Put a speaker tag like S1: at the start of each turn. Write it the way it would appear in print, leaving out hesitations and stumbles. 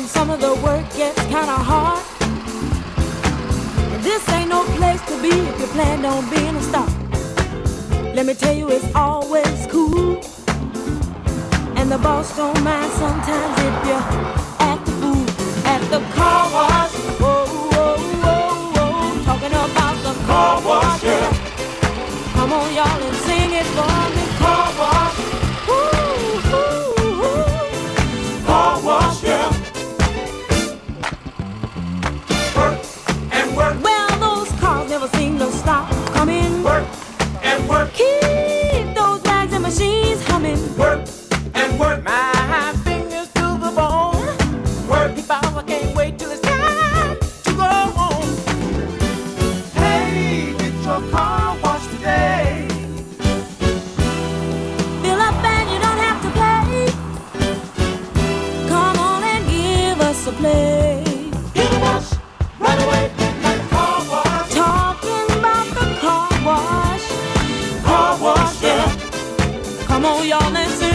S1: Some of the work gets kinda hard. This ain't no place to be if you plan on being a star. Let me tell you, it's always cool, and the boss don't mind sometimes if you act the fool at the car wash. Whoa, whoa, whoa, whoa, talking about the car wash. Yeah. Come on, y'all, and sing it for me. Car wash. Ooh, ooh, ooh. Car wash, yeah. Work and work. Well, those cars never seem to stop coming. Work and work. Keep those rags and machines humming. Work and work. My fingers to the bone. Work. I can't wait till it's time to go home. Hey, get your car washed today. Fill up and you don't have to pay. Come on and give us a play. Get a wash right away like a car wash. Talking about the car wash. Car wash, yeah. Come on, y'all, and sing.